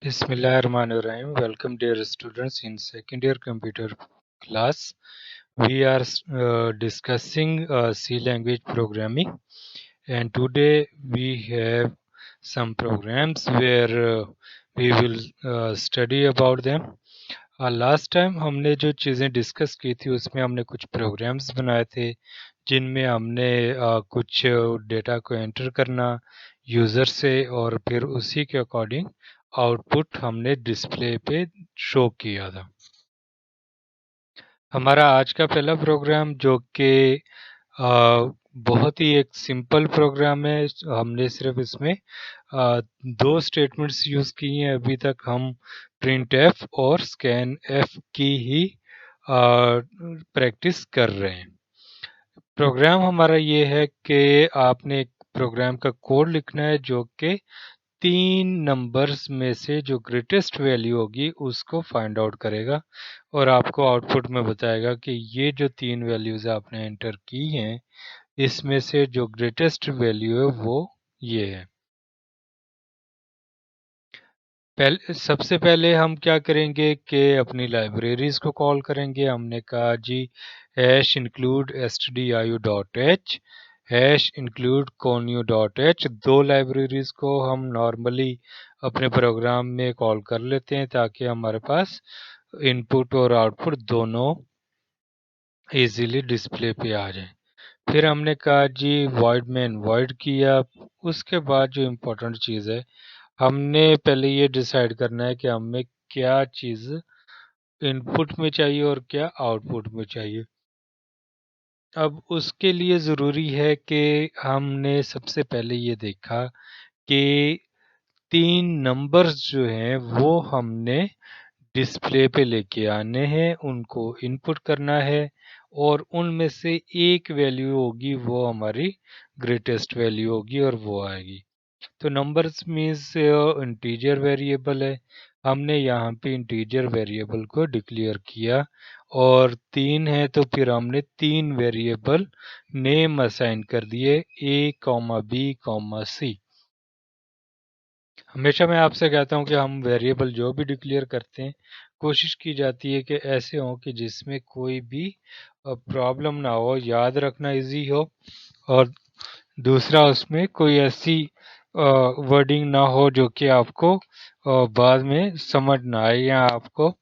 Bismillahirrahmanirrahim. Welcome, dear students, in second year computer class. We are discussing C language programming, and today we have some programs where we will study about them. Last time हमने जो चीज़ें discuss की थी उसमें हमने कुछ programmes बनाए थे जिनमें हमने कुछ डेटा को एंटर करना यूज़र से और फिर उसी के अकॉर्डिंग आउटपुट हमने डिस्प्ले पे शो किया था। हमारा आज का पहला प्रोग्राम जो कि बहुत ही एक सिंपल प्रोग्राम है। हमने सिर्फ इसमें दो स्टेटमेंट्स यूज़ की हैं अभी तक। हम प्रिंट एफ और स्कैन एफ की ही प्रैक्टिस कर रहे हैं। प्रोग्राम हमारा ये है कि आपने एक प्रोग्राम का कोड लिखना है जो कि 3 नंबर्स में से जो ग्रेटेस्ट वैल्यू होगी उसको फाइंड आउट करेगा और आपको आउटपुट में बताएगा कि ये जो 3 वैल्यूज़ आपने एंटर की हैं इसमें से जो ग्रेटेस्ट वैल्यू है वो ये है। सबसे पहले हम क्या करेंगे कि अपनी लाइब्रेरीज को कॉल करेंगे। हमने कहा जी #include stdio.h #include दो लाइब्रेरीज को हम नॉर्मली अपने प्रोग्राम में कॉल कर लेते हैं ताकि हमारे पास इनपुट और आउटपुट दोनों इजीली डिस्प्ले पे आ जाए। फिर हमने कहा जी void main void किया। उसके बाद जो इम्पोर्टेंट चीज़ है हमने पहले ये डिसाइड करना है कि हमें क्या चीज़ इनपुट में चाहिए और क्या आउटपुट में चाहिए। अब उसके लिए ज़रूरी है कि हमने सबसे पहले ये देखा कि 3 नंबर्स जो हैं वो हमने डिस्प्ले पे लेके आने हैं, उनको इनपुट करना है और उनमें से एक वैल्यू होगी वो हमारी ग्रेटेस्ट वैल्यू होगी और वो आएगी। तो नंबर्स मीन्स इंटीजर वेरिएबल है। हमने यहाँ पे इंटीजर वेरिएबल को डिक्लेयर किया और 3 है तो फिर हमने 3 वेरिएबल नेम असाइन कर दिए a, b, हमेशा मैं आपसे कहता हूँ कि हम वेरिएबल जो भी डिक्लेयर करते हैं कोशिश की जाती है कि ऐसे हों कि जिसमें कोई भी प्रॉब्लम ना हो, याद रखना इजी हो और दूसरा उसमें कोई ऐसी वर्डिंग ना हो जो कि आपको बाद में समझ ना आए या आपको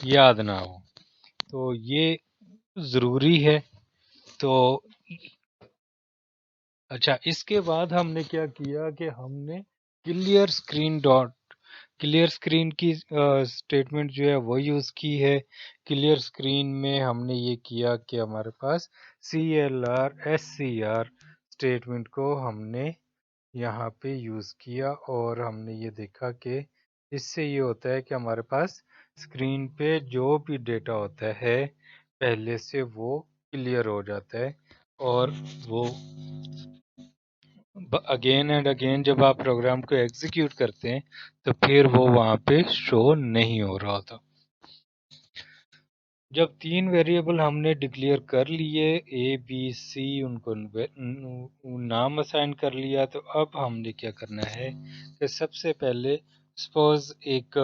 याद ना हो। तो ये ज़रूरी है। तो अच्छा, इसके बाद हमने क्या किया कि हमने क्लियर स्क्रीन की स्टेटमेंट जो है वो यूज़ की है। क्लियर स्क्रीन में हमने ये किया कि हमारे पास CLR स्टेटमेंट को हमने यहाँ पे यूज़ किया और हमने ये देखा कि इससे ये होता है कि हमारे पास स्क्रीन पे जो भी डेटा होता है पहले से वो क्लियर हो जाता है और वो अगेन एंड अगेन जब आप प्रोग्राम को एग्जीक्यूट करते हैं तो फिर वो वहाँ पे शो नहीं हो रहा था। जब 3 वेरिएबल हमने डिक्लेयर कर लिए ए बी सी, उनको नाम असाइन कर लिया, तो अब हमने क्या करना है कि सबसे पहले सपोज एक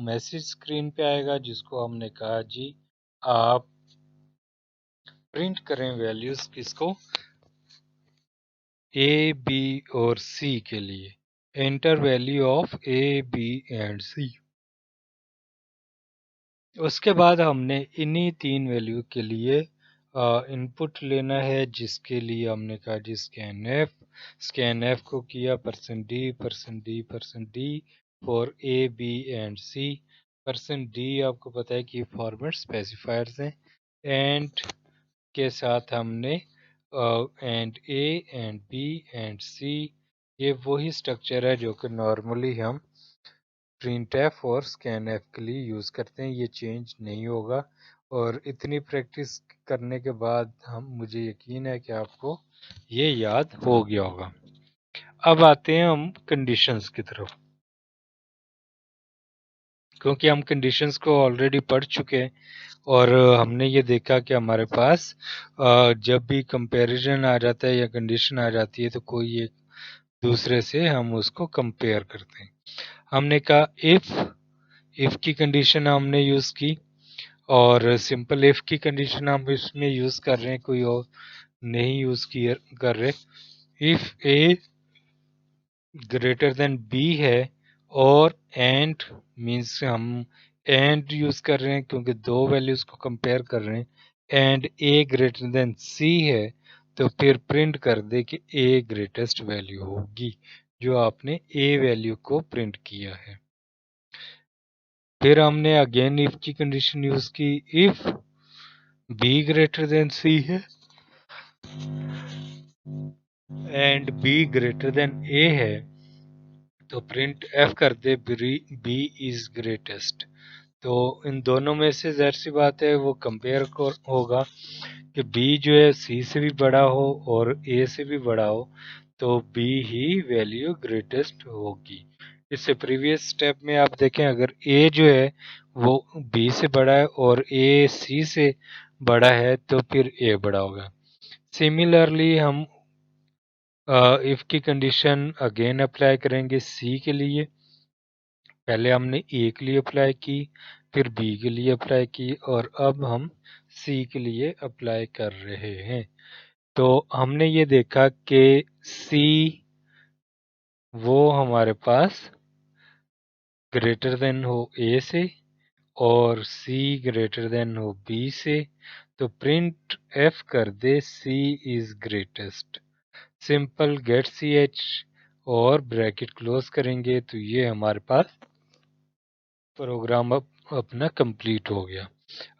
मैसेज स्क्रीन पे आएगा जिसको हमने कहा जी आप प्रिंट करें वैल्यूज किसको, ए बी और सी के लिए। Enter value of A B and C. उसके बाद हमने इन्हीं 3 वैल्यू के लिए इनपुट लेना है जिसके लिए हमने कहा जी स्कैन एफ को किया %d for A B and C. %d आपको पता है कि फॉर्मेट स्पेसिफायर्स हैं। एंड के साथ हमने and A and B and C, ये वही स्ट्रक्चर है जो कि नॉर्मली हम प्रिंटफ और स्कैनफ के लिए यूज़ करते हैं। ये चेंज नहीं होगा और इतनी प्रैक्टिस करने के बाद मुझे यकीन है कि आपको ये याद हो गया होगा। अब आते हैं हम कंडीशंस की तरफ, क्योंकि हम कंडीशंस को ऑलरेडी पढ़ चुके हैं और हमने ये देखा कि हमारे पास जब भी कंपैरिजन आ जाता है या कंडीशन आ जाती है तो कोई एक दूसरे से हम उसको कंपेयर करते हैं। हमने कहा इफ की कंडीशन हमने यूज की, और सिंपल इफ की कंडीशन हम इसमें यूज कर रहे हैं, कोई और नहीं यूज कर रहे। If A greater than B है, और एंड मीन्स हम एंड यूज कर रहे हैं क्योंकि दो वैल्यूज को कंपेयर कर रहे हैं, एंड ए ग्रेटर देन सी है, तो फिर प्रिंट कर दे कि ए ग्रेटेस्ट वैल्यू होगी, जो आपने ए वैल्यू को प्रिंट किया है। फिर हमने अगेन इफ की कंडीशन यूज की, इफ बी ग्रेटर देन सी है एंड बी ग्रेटर देन ए है, तो प्रिंट एफ कर दे बी इज ग्रेटेस्ट। तो इन दोनों में से जाहिर सी बात है वो कंपेयर होगा कि बी जो है सी से भी बड़ा हो और ए से भी बड़ा हो, तो बी ही वैल्यू ग्रेटेस्ट होगी। इससे प्रीवियस स्टेप में आप देखें, अगर ए जो है वो बी से बड़ा है और ए सी से बड़ा है, तो फिर ए बड़ा होगा। सिमिलरली हम इफ की कंडीशन अगेन अप्लाई करेंगे सी के लिए। पहले हमने ए के लिए अप्लाई की, फिर बी के लिए अप्लाई की, और अब हम सी के लिए अप्लाई कर रहे हैं। तो हमने ये देखा कि सी वो हमारे पास ग्रेटर देन हो ए से और सी ग्रेटर देन हो बी से, तो प्रिंट एफ कर दे C is greatest. Simple get C H और ब्रैकेट क्लोज करेंगे, तो ये हमारे पास प्रोग्राम अपना कंप्लीट हो गया।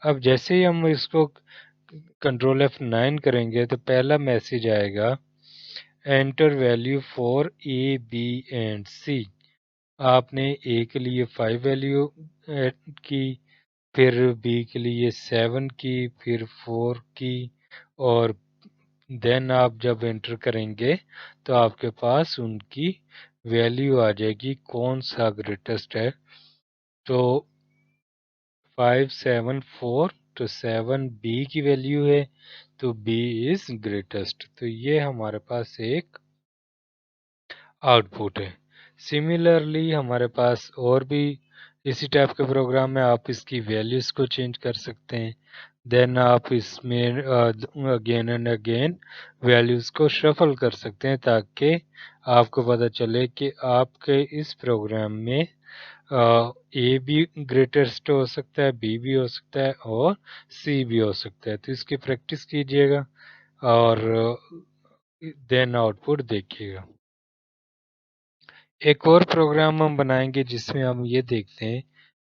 अब जैसे ही हम इसको कंट्रोल F9 करेंगे, तो पहला मैसेज आएगा, enter value for A B and C. आपने ए के लिए 5 वैल्यू की, फिर बी के लिए 7 की, फिर 4 की, और देन आप जब एंटर करेंगे तो आपके पास उनकी वैल्यू आ जाएगी, कौन सा ग्रेटेस्ट है। तो 5 7 4, तो 7 बी की वैल्यू है, तो बी इज ग्रेटेस्ट। तो ये हमारे पास एक आउटपुट है। सिमिलरली हमारे पास और भी इसी टाइप के प्रोग्राम में आप इसकी वैल्यूज को चेंज कर सकते हैं। देन आप इसमें अगेन एंड अगेन वैल्यूज को शफल कर सकते हैं, ताकि आपको पता चले कि आपके इस प्रोग्राम में ए भी ग्रेटेस्ट हो सकता है, बी भी हो सकता है, और सी भी हो सकता है। तो इसकी प्रैक्टिस कीजिएगा और देन आउटपुट देखिएगा। एक और प्रोग्राम हम बनाएंगे जिसमें हम ये देखते हैं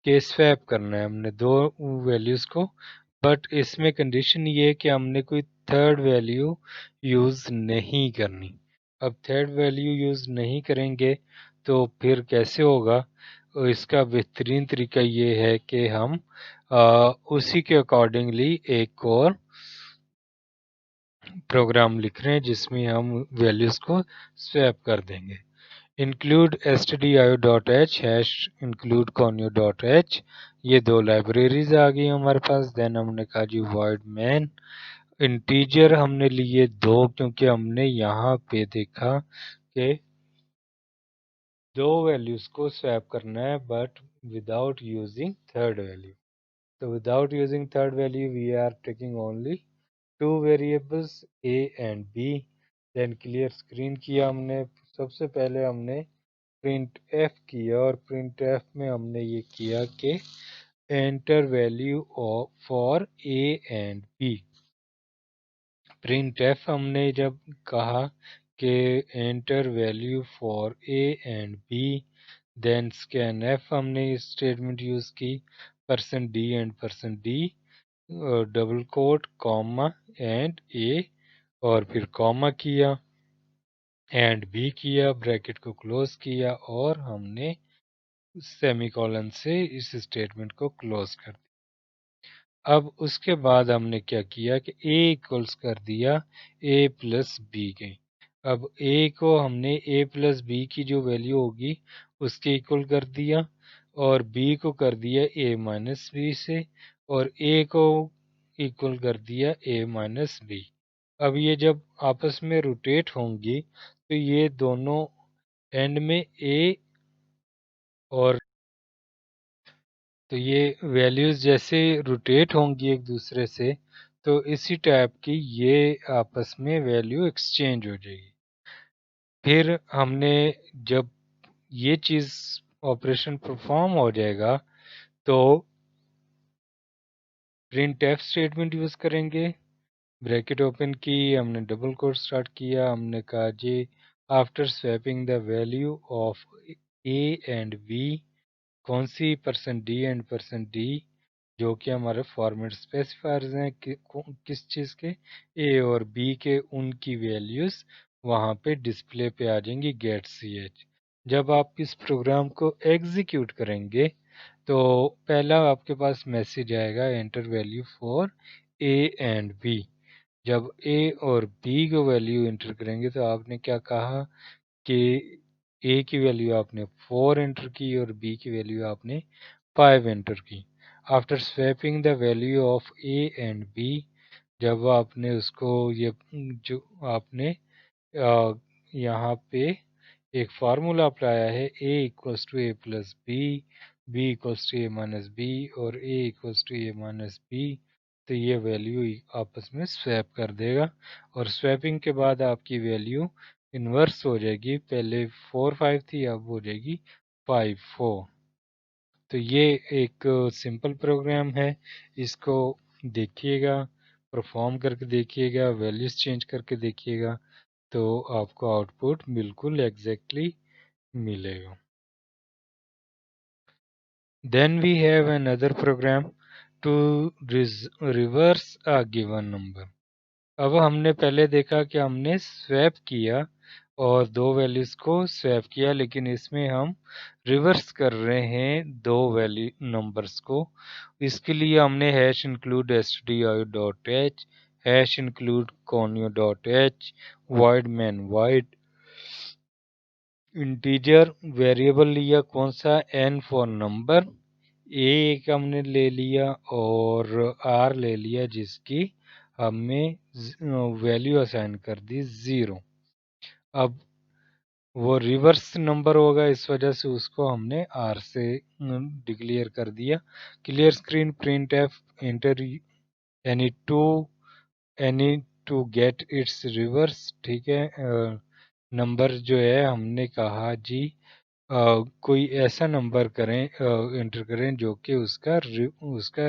कि स्वैप करना है हमने दो वैल्यूज को, बट इसमें कंडीशन ये है कि हमने कोई थर्ड वैल्यू यूज नहीं करनी। अब थर्ड वैल्यू यूज नहीं करेंगे तो फिर कैसे होगा? इसका बेहतरीन तरीका ये है कि हम उसी के अकॉर्डिंगली एक और प्रोग्राम लिख रहे हैं जिसमें हम वैल्यूज को स्वैप कर देंगे। include stdio.h hash include conio.h, ये दो लाइब्रेरीज आ गई हमारे पास। देन हमने कहा जी void main, इंटीजर हमने लिए दो क्योंकि हमने यहाँ पे देखा कि दो वैल्यूज को स्वैप करना है but without using third value. तो without using third value we are taking only two variables A and B. Then clear screen किया हमने। सबसे पहले हमने प्रिंट एफ किया, और प्रिंट एफ में हमने ये किया कि enter value for A and B. Print F हमने जब कहा कि enter value for A and B, then scan F हमने स्टेटमेंट यूज की, %d and %d, double quote comma and A, और फिर कॉमा किया, एंड बी किया, ब्रैकेट को क्लोज किया, और हमने सेमीकोलन से इस स्टेटमेंट को क्लोज कर दिया। अब उसके बाद हमने क्या किया कि a इक्वल्स कर दिया a प्लस बी के। अब a को हमने a प्लस बी की जो वैल्यू होगी उसके इक्वल कर दिया, और b को कर दिया a माइनस बी से, और a को इक्वल कर दिया a माइनस बी। अब ये जब आपस में रोटेट होंगी तो ये दोनों एंड में a और तो ये वैल्यूज जैसे रोटेट होंगी एक दूसरे से, तो इसी टाइप की ये आपस में वैल्यू एक्सचेंज हो जाएगी। फिर हमने जब ये चीज ऑपरेशन परफॉर्म हो जाएगा तो प्रिंट एफ स्टेटमेंट यूज करेंगे। ब्रैकेट ओपन की, हमने डबल कोट स्टार्ट किया, हमने कहा जी after swapping the value of A and B, कौन सी %d एंड %d जो कि हमारे फॉर्मेट स्पेसिफायर्स हैं किस चीज़ के, ए और बी के, उनकी वैल्यूज वहाँ पे डिस्प्ले पे आ जाएंगी गेट सी एच। जब आप इस प्रोग्राम को एग्जीक्यूट करेंगे तो पहला आपके पास मैसेज आएगा enter value for A and B. जब ए और बी को वैल्यू एंटर करेंगे तो आपने क्या कहा कि ए की वैल्यू आपने 4 एंटर की और बी की वैल्यू आपने 5 एंटर की। After swapping the value of A and B, जब आपने उसको ये जो आपने यहाँ पे एक फार्मूला अप्लाया है A equals to A plus B, B equals to A minus B और A equals to A minus B, तो ये वैल्यू आपस में स्वैप कर देगा और स्वैपिंग के बाद आपकी वैल्यू इन्वर्स हो जाएगी। पहले 4 5 थी, अब हो जाएगी 5 4। तो ये एक सिंपल प्रोग्राम है, इसको देखिएगा, परफॉर्म करके देखिएगा, वैल्यूज चेंज करके देखिएगा, तो आपको आउटपुट बिल्कुल एग्जैक्टली मिलेगा। Then we have another program to reverse a given number. अब हमने पहले देखा कि हमने स्वैप किया और दो वैल्यूज को स्वैप किया, लेकिन इसमें हम रिवर्स कर रहे हैं दो वैल्यू नंबर्स को। इसके लिए हमने hash include stdio.h, hash include conio.h, void main void, integer variable लिया कौन सा, n फॉर नंबर, ए एक हमने ले लिया और आर ले लिया जिसकी हमने वैल्यू असाइन कर दी 0। अब वो रिवर्स नंबर होगा, इस वजह से उसको हमने आर से डिक्लेयर कर दिया। Clear screen print F enter any two any to get its reverse. ठीक है, नंबर जो है हमने कहा जी कोई ऐसा नंबर करें एंटर करें जो कि उसका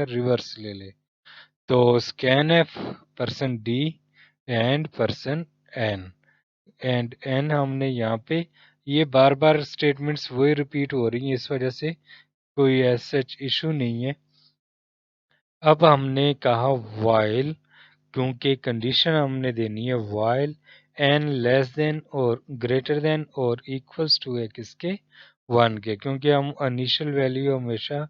रिवर्स ले ले। तो scan F %d and %n, and n हमने यहाँ पे, ये बार बार स्टेटमेंट्स वही रिपीट हो रही हैं, इस वजह से कोई ऐसा इशू नहीं है। अब हमने कहा वाइल, क्योंकि कंडीशन हमने देनी है वाइल n लेस देन और ग्रेटर देन और इक्वल्स टू है किसके, 1 के, क्योंकि हम इनिशियल वैल्यू हमेशा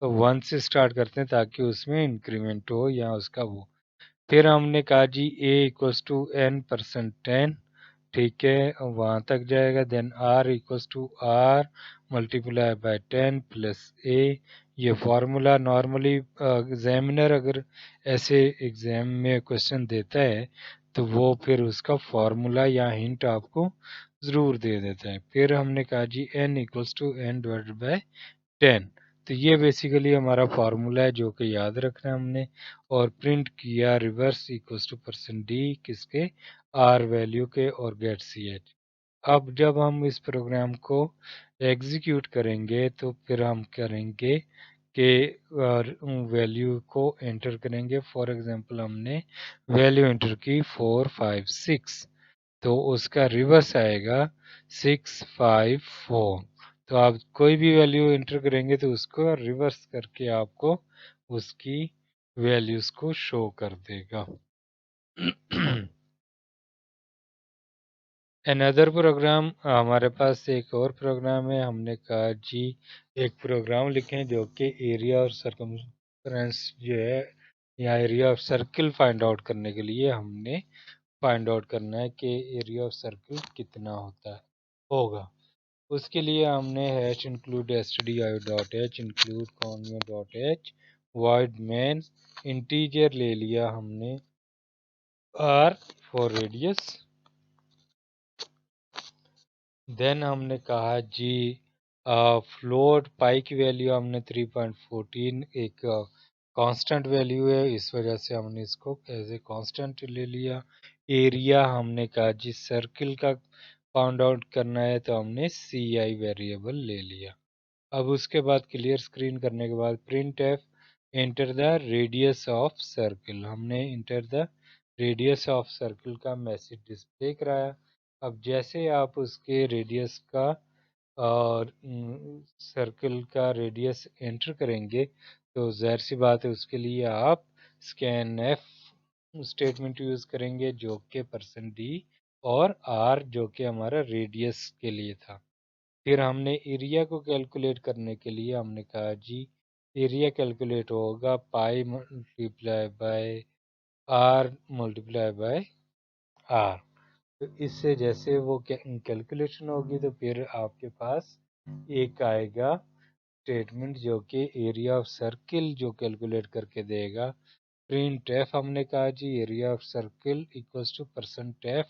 1 से स्टार्ट करते हैं ताकि उसमें इंक्रीमेंट हो या उसका वो। फिर हमने कहा जी a इक्वल्स टू n%10, ठीक है, वहाँ तक जाएगा। Then r equals to r multiply by 10 plus a। ये फार्मूला नॉर्मली एग्जामिनर अगर ऐसे एग्जाम में क्वेश्चन देता है तो वो फिर उसका फार्मूला या हिंट आपको ज़रूर दे देता है। फिर हमने कहा जी n equals to n divided by 10, तो ये बेसिकली हमारा फार्मूला है जो कि याद रखना है हमने। और प्रिंट किया रिवर्स इक्वल्स टू %d किसके, आर वैल्यू के और गेट सी एच। अब जब हम इस प्रोग्राम को एग्जीक्यूट करेंगे तो फिर हम करेंगे कि वैल्यू को एंटर करेंगे। फॉर एग्जांपल हमने वैल्यू एंटर की 4 5 6, तो उसका रिवर्स आएगा 6 5 4। तो आप कोई भी वैल्यू एंटर करेंगे तो उसको रिवर्स करके आपको उसकी वैल्यूज को शो कर देगा। अनदर प्रोग्राम, हमारे पास एक और प्रोग्राम है, हमने कहा जी एक प्रोग्राम लिखें जो कि एरिया और सर्कमफ्रेंस जो है या area of circle find out करने के लिए हमने फाइंड आउट करना है कि एरिया ऑफ सर्किल कितना होगा। उसके लिए हमने hash include stdio.h include conio.h void main, integer ले लिया हमने r फॉर रेडियस। देन हमने कहा जी फ्लोट पाई की वैल्यू हमने 3.14 एक कांस्टेंट वैल्यू है, इस वजह से हमने इसको एज ए कांस्टेंट ले लिया। एरिया हमने कहा जी सर्किल का फाउंड आउट करना है, तो हमने सी आई वेरिएबल ले लिया। अब उसके बाद क्लियर स्क्रीन करने के बाद print F enter the radius of circle, हमने enter the radius of circle का मैसेज डिस्प्ले कराया। अब जैसे आप उसके रेडियस का और सर्कल का रेडियस एंटर करेंगे, तो ज़ाहिर सी बात है उसके लिए आप स्कैन एफ स्टेटमेंट यूज़ करेंगे, जो कि %d और r जो कि हमारा रेडियस के लिए था। फिर हमने एरिया को कैलकुलेट करने के लिए हमने कहा जी एरिया कैलकुलेट होगा पाई multiply by r multiply bye r। तो इससे जैसे वो कैलकुलेशन होगी, तो फिर आपके पास एक आएगा स्टेटमेंट जो कि एरिया ऑफ सर्किल जो कैलकुलेट करके देगा। प्रिंट एफ हमने कहा जी area of circle equals to %f,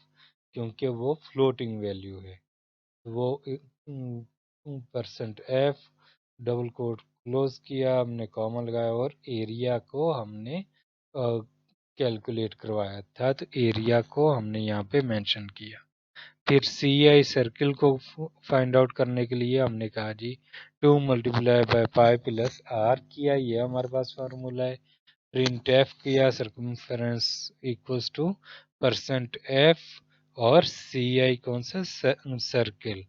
क्योंकि वो फ्लोटिंग वैल्यू है, वो %f डबल कोट क्लोज किया, हमने कॉमा लगाया और एरिया को हमने कैलकुलेट करवाया था, तो एरिया को हमने यहाँ पे मेंशन किया। फिर सी आई सर्किल को फाइंड आउट करने के लिए हमने कहा जी 2 multiply by pi plus R किया, ये हमारे पास फार्मूला है। प्रिंट एफ किया सर्कमफेरेंस इक्वल्स टू %f और सी आई कौन सा सर्किल,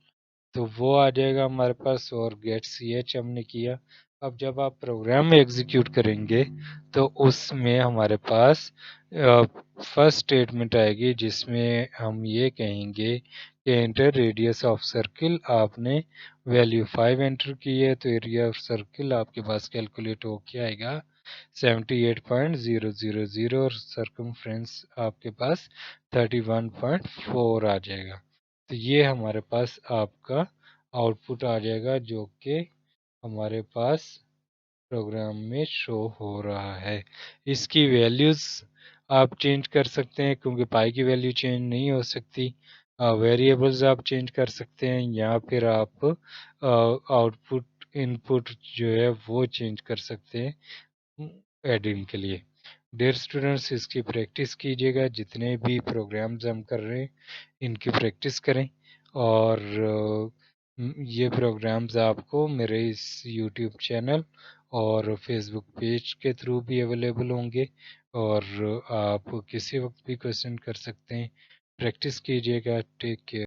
तो वो आ जाएगा हमारे पास, और गेट सी एच हमने किया। अब जब आप प्रोग्राम में एग्जीक्यूट करेंगे, तो उसमें हमारे पास फर्स्ट स्टेटमेंट आएगी जिसमें हम ये कहेंगे कि एंटर रेडियस ऑफ सर्किल, आपने वैल्यू 5 एंटर की है, तो एरिया ऑफ सर्किल आपके पास कैलकुलेट होके आएगा 78.000 और सर्कमफ्रेंस आपके पास 31.4 आ जाएगा। तो ये हमारे पास आपका आउटपुट आ जाएगा, जो कि हमारे पास प्रोग्राम में शो हो रहा है। इसकी वैल्यूज़ आप चेंज कर सकते हैं, क्योंकि पाई की वैल्यू चेंज नहीं हो सकती। वेरिएबल्स आप चेंज कर सकते हैं, या फिर आप आउटपुट इनपुट जो है वो चेंज कर सकते हैं एडिंग के लिए। डियर स्टूडेंट्स, इसकी प्रैक्टिस कीजिएगा, जितने भी प्रोग्राम्स हम कर रहे हैं इनकी प्रैक्टिस करें, और ये प्रोग्राम्स आपको मेरे इस यूट्यूब चैनल और फेसबुक पेज के थ्रू भी अवेलेबल होंगे, और आप किसी वक्त भी क्वेश्चन कर सकते हैं। प्रैक्टिस कीजिएगा। Take care.